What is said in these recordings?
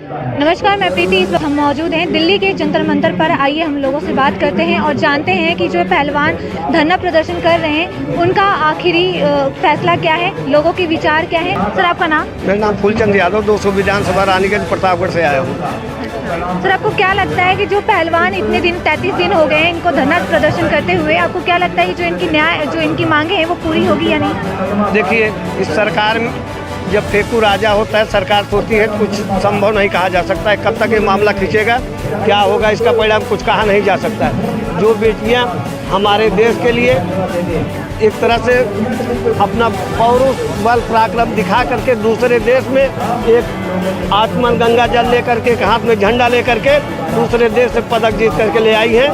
नमस्कार, मैं प्रीति। इस वक्त हम मौजूद हैं दिल्ली के जंतर मंतर पर। आइए हम लोगों से बात करते हैं और जानते हैं कि जो पहलवान धरना प्रदर्शन कर रहे हैं उनका आखिरी फैसला क्या है, लोगों के विचार क्या है। सर, आपका नाम? मेरा नाम फूलचंद यादव, 200 विधानसभा रानीगंज प्रतापगढ़ से आया हूँ। सर, आपको क्या लगता है कि जो पहलवान इतने दिन 33 दिन हो गए हैं इनको धरना प्रदर्शन करते हुए, आपको क्या लगता है कि जो इनकी मांगे हैं वो पूरी होगी या नहीं? देखिए, इस सरकार में जब फेंकू राजा होता है, सरकार सोचती है कुछ संभव नहीं कहा जा सकता है। कब तक ये मामला खींचेगा, क्या होगा इसका परिणाम कुछ कहा नहीं जा सकता है। जो बेटियां हमारे देश के लिए एक तरह से अपना पौरुष बल पराक्रम दिखा करके दूसरे देश में एक आत्मन गंगा जल लेकर के, एक हाथ में झंडा लेकर के दूसरे देश से पदक जीत करके ले आई हैं,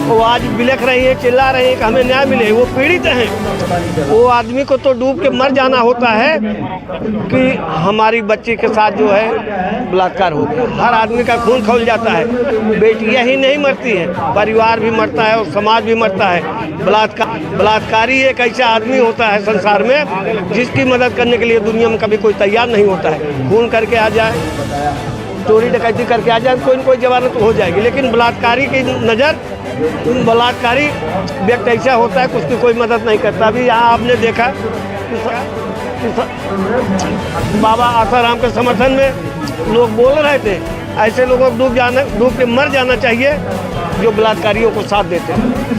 वो आज बिलख रही है, चिल्ला रही है कि हमें न्याय मिले। वो पीड़ित हैं। वो आदमी को तो डूब के मर जाना होता है कि हमारी बच्ची के साथ जो है बलात्कार हो गया। हर आदमी का खून खौल जाता है। बेटियां ही नहीं मरती हैं, परिवार भी मरता है और समाज भी मरता है। बलात्कारी एक ऐसा आदमी होता है संसार में जिसकी मदद करने के लिए दुनिया में कभी कोई तैयार नहीं होता है। खून करके आ जाए, चोरी डकैती करके आ जाए, कोई न कोई जवानत हो जाएगी। लेकिन बलात्कारी की नज़र, बलात्कारी व्यक्ति ऐसा होता है कि उसकी कोई मदद नहीं करता। अभी यहाँ आपने देखा बाबा आसाराम के समर्थन में लोग बोल रहे थे, ऐसे लोगों को डूब के मर जाना चाहिए जो बलात्कारियों को साथ देते हैं।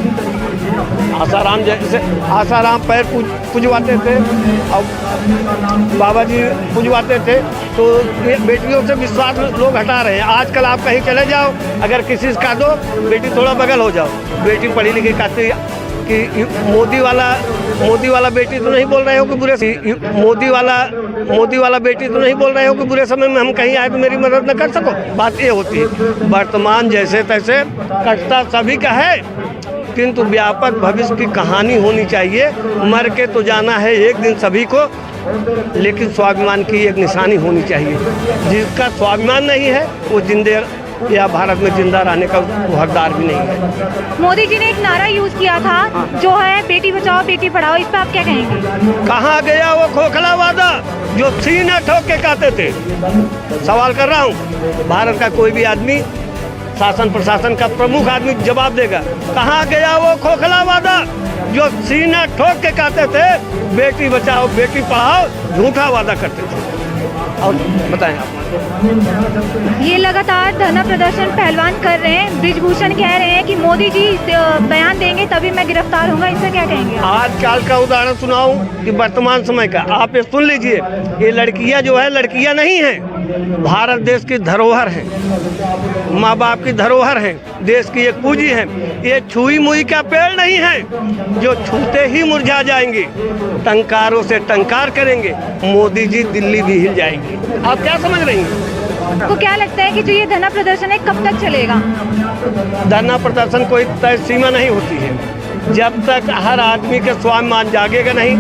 आसाराम पैर पुजवाते थे और बाबा जी पुजवाते थे, तो ये बेटियों से विश्वास लोग हटा रहे हैं। आजकल आप कहीं चले जाओ, अगर किसी से कह दो बेटी थोड़ा बगल हो जाओ, बेटी पढ़ी लिखी कहती कि मोदी वाला बेटी तो नहीं बोल रहे हो कि मोदी वाला बेटी तो नहीं बोल रहे हो कि बुरे समय में हम कहीं आए तो मेरी मदद न कर सको। बात ये होती है। वर्तमान जैसे तैसे कटता सभी का है, किंतु व्यापक भविष्य की कहानी होनी चाहिए। मर के तो जाना है एक दिन सभी को, लेकिन स्वाभिमान की एक निशानी होनी चाहिए। जिसका स्वाभिमान नहीं है वो जिंदे या भारत में जिंदा रहने का हकदार भी नहीं है। मोदी जी ने एक नारा यूज किया था जो है बेटी बचाओ बेटी पढ़ाओ, इस पर आप क्या कहेंगे? कहाँ गया वो खोखला वादा जो सीना ठोक के कहते थे? सवाल कर रहा हूँ, भारत का कोई भी आदमी, शासन प्रशासन का प्रमुख आदमी जवाब देगा। कहाँ गया वो खोखला वादा जो सीना ठोक के कहते थे बेटी बचाओ बेटी पढ़ाओ, झूठा वादा करते थे। और बताएं आप। ये लगातार धरना प्रदर्शन पहलवान कर रहे हैं। बृजभूषण कह रहे हैं कि मोदी जी बयान देंगे तभी मैं गिरफ्तार होऊंगा, इससे क्या कहेंगे? आजकल का उदाहरण सुनाऊं कि वर्तमान समय का आप ये सुन लीजिए। ये लड़कियां जो है लड़कियां नहीं हैं, भारत देश की धरोहर है, माँ बाप की धरोहर है, देश की एक पूंजी है। ये छुई मुई का पेड़ नहीं है जो छूते ही मुरझा जाएंगे। टंकारों से टंकार करेंगे, मोदी जी दिल्ली भी हिल जाएंगी। आप क्या समझ रही हैं? आपको क्या लगता है कि जो ये धरना प्रदर्शन है कब तक चलेगा? धरना प्रदर्शन कोई तय सीमा नहीं होती है। जब तक हर आदमी के स्वाभिमान जागेगा नहीं,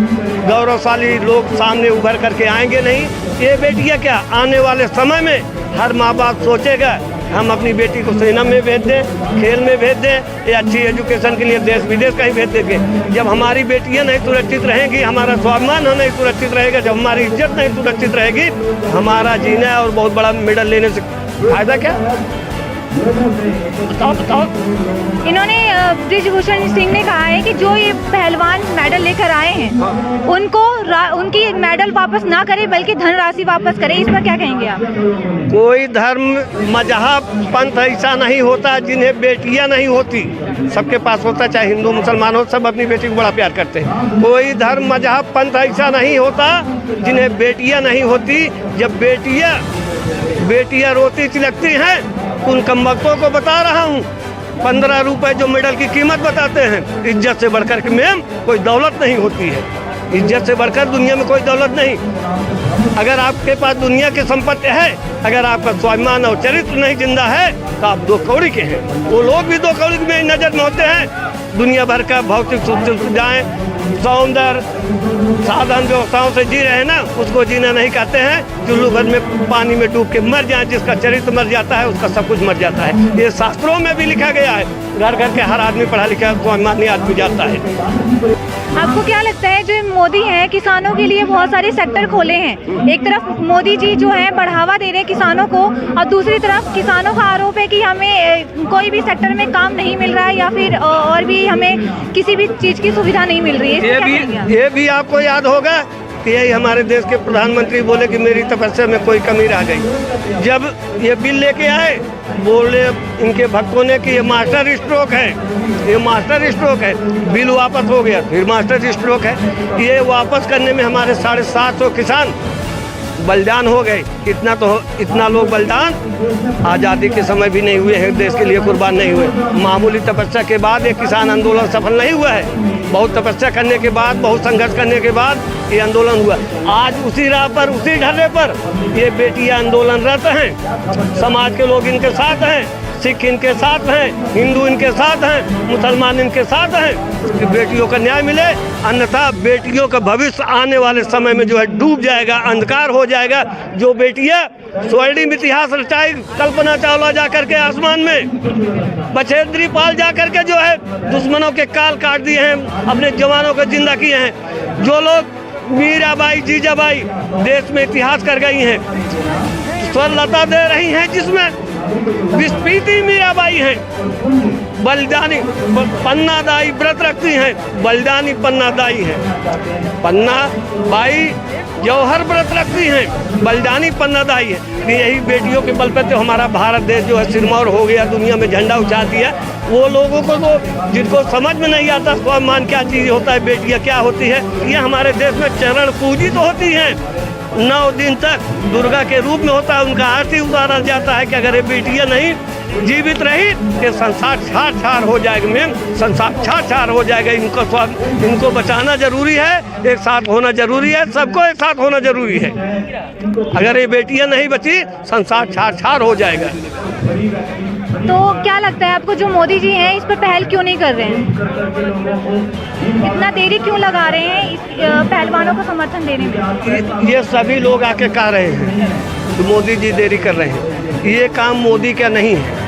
गौरवशाली लोग सामने उभर करके आएंगे नहीं। ये बेटियां क्या, आने वाले समय में हर माँ बाप सोचेगा हम अपनी बेटी को सेना में भेज दें, खेल में भेज दें, या अच्छी एजुकेशन के लिए देश विदेश कहीं भेज देंगे। जब हमारी बेटियां नहीं सुरक्षित रहेंगी, हमारा स्वाभिमान नहीं सुरक्षित रहेगा, जब हमारी इज्जत नहीं सुरक्षित रहेगी, हमारा जीना और बहुत बड़ा मेडल लेने से फायदा क्या? बताओ। इन्होंने बृजभूषण सिंह ने कहा है कि जो ये पहलवान मेडल लेकर आए हैं उनको उनकी मेडल वापस ना करे बल्कि धनराशि वापस करे, इस पर क्या कहेंगे आप? कोई धर्म मजहब पंथ ऐसा नहीं होता जिन्हें बेटियां नहीं होती। सबके पास होता, चाहे हिंदू मुसलमान हो, सब अपनी बेटी को बड़ा प्यार करते हैं। कोई धर्म मजहब पंथ ऐसा नहीं होता जिन्हें बेटियां नहीं होती। जब बेटियां रोती चिलकती हैं, उन कमबख्तों को बता रहा हूँ, 15 रुपए जो मेडल की कीमत बताते हैं, इज्जत से बढ़कर के मैम कोई दौलत नहीं होती है। इज्जत से बढ़कर दुनिया में कोई दौलत नहीं। अगर आपके पास दुनिया की संपत्ति है, अगर आपका स्वाभिमान और चरित्र नहीं जिंदा है, तो आप 2 कौड़ी के हैं। वो लोग भी 2 कौड़ी में नजर में होते हैं। दुनिया भर का भौतिक सुविधाएं, सौंदर्य, साधन व्यवस्थाओं से जी रहे हैं ना, उसको जीना नहीं कहते हैं। चुल्लू भर में पानी में डूब के मर जाए, जिसका चरित्र मर जाता है उसका सब कुछ मर जाता है। ये शास्त्रों में भी लिखा गया है। घर घर के हर आदमी पढ़ा लिखा स्वाभिमानी आदमी जाता है। आप आपको क्या लगता है जो मोदी हैं किसानों के लिए बहुत सारे सेक्टर खोले हैं, एक तरफ मोदी जी जो है बढ़ावा दे रहे हैं किसानों को और दूसरी तरफ किसानों का आरोप है कि हमें कोई भी सेक्टर में काम नहीं मिल रहा है या फिर और भी हमें किसी भी चीज़ की सुविधा नहीं मिल रही है। ये भी आपको याद होगा कि यही हमारे देश के प्रधानमंत्री बोले कि मेरी तपस्या में कोई कमी रह गई। जब ये बिल लेके आए बोले इनके भक्तों ने कि ये मास्टर स्ट्रोक है, ये मास्टर स्ट्रोक है। बिल वापस हो गया, फिर मास्टर स्ट्रोक है। ये वापस करने में हमारे 750 किसान बलिदान हो गए। इतना लोग बलिदान आज़ादी के समय भी नहीं हुए हैं, देश के लिए कुर्बान नहीं हुए। मामूली तपस्या के बाद ये किसान आंदोलन सफल नहीं हुआ है। बहुत तपस्या करने के बाद, बहुत संघर्ष करने के बाद ये आंदोलन हुआ। आज उसी राह पर, उसी ढर्रे पर ये बेटियां आंदोलनरत हैं। समाज के लोग इनके साथ हैं, सिख इनके साथ हैं, हिंदू इनके साथ हैं, मुसलमान इनके साथ हैं कि बेटियों का न्याय मिले, अन्यथा बेटियों का भविष्य आने वाले समय में जो है डूब जाएगा, अंधकार हो जाएगा। जो बेटियां स्वर्णिम इतिहास रचाई, कल्पना चावला जा करके आसमान में, बछेंद्री पाल जा करके जो है दुश्मनों के काल काट दिए हैं, अपने जवानों को जिंदा किए हैं। जो लोग मीराबाई, जीजाबाई देश में इतिहास कर गई हैं, स्वरलता दे रही हैं, जिसमें विस्पीति मीराबाई हैं, बलिदानी पन्नादाई व्रत रखती हैं, बलिदानी पन्नादाई हैं। पन्ना बाई जौहर व्रत रखती हैं, बलिदानी पन्नादाई है। यही बेटियों के बल पर तो हमारा भारत देश जो है सिरमौर हो गया, दुनिया में झंडा उछा दिया। वो लोगों को तो जिनको समझ में नहीं आता स्वाभिमान क्या चीज़ होता है, बेटियाँ क्या होती है, ये हमारे देश में चरण पूजित होती हैं। 9 दिन तक दुर्गा के रूप में होता है, उनका आरती उतारा जाता है कि अगर ये बेटियाँ नहीं जीवित रही कि संसार छार हो जाएगा। मैम, संसार छार हो जाएगा। इनको बचाना जरूरी है, एक साथ होना जरूरी है, सबको एक साथ होना जरूरी है। अगर ये बेटियाँ नहीं बची, संसार छार हो जाएगा। तो क्या लगता है आपको जो मोदी जी हैं इस पर पहल क्यों नहीं कर रहे हैं, इतना देरी क्यों लगा रहे हैं इस पहलवानों को समर्थन देने में? ये सभी लोग आके कह रहे हैं कि मोदी जी देरी कर रहे हैं। ये काम मोदी का नहीं है।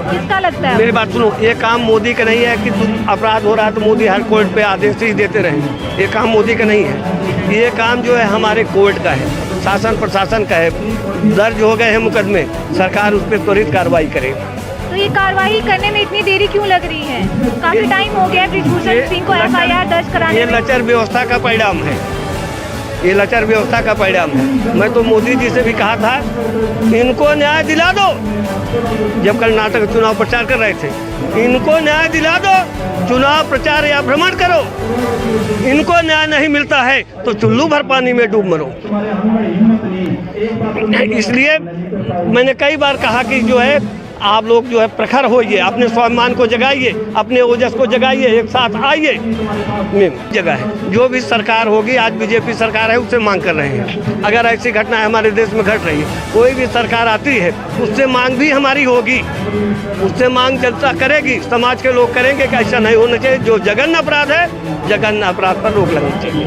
किसका लगता है? मेरी बात सुनो, ये काम मोदी का नहीं है कि अपराध हो रहा है तो मोदी हर कोर्ट पे आदेश ही देते रहे। ये काम मोदी का नहीं है। ये काम जो है हमारे कोर्ट का है, शासन प्रशासन का है। दर्ज हो गए हैं मुकदमे, सरकार उस पर त्वरित कार्रवाई करे। तो ये कार्रवाई करने में इतनी देरी क्यों लग रही है? काफी टाइम हो गया बृजभूषण सिंह को FIR दर्ज कराने में। ये लचर व्यवस्था का परिणाम है, ये लचर व्यवस्था का परिणाम है। मैं तो मोदी जी से भी कहा था इनको न्याय दिला दो, जब कर्नाटक चुनाव प्रचार कर रहे थे, इनको न्याय दिला दो, चुनाव प्रचार या भ्रमण करो। इनको न्याय नहीं मिलता है तो चुल्लू भर पानी में डूब मरो। इसलिए मैंने कई बार कहा कि जो है आप लोग जो है प्रखर होइए, अपने स्वाभिमान को जगाइए, अपने ओजस को जगाइए, एक साथ आइए। जगह है जो भी सरकार होगी, आज बीजेपी सरकार है, उससे मांग कर रहे हैं। अगर ऐसी घटना हमारे देश में घट रही है, कोई भी सरकार आती है उससे मांग भी हमारी होगी, उससे मांग जनता करेगी, समाज के लोग करेंगे कि ऐसा नहीं होना चाहिए। जो जघन्य अपराध है, जघन्य अपराध पर रोक लगनी चाहिए।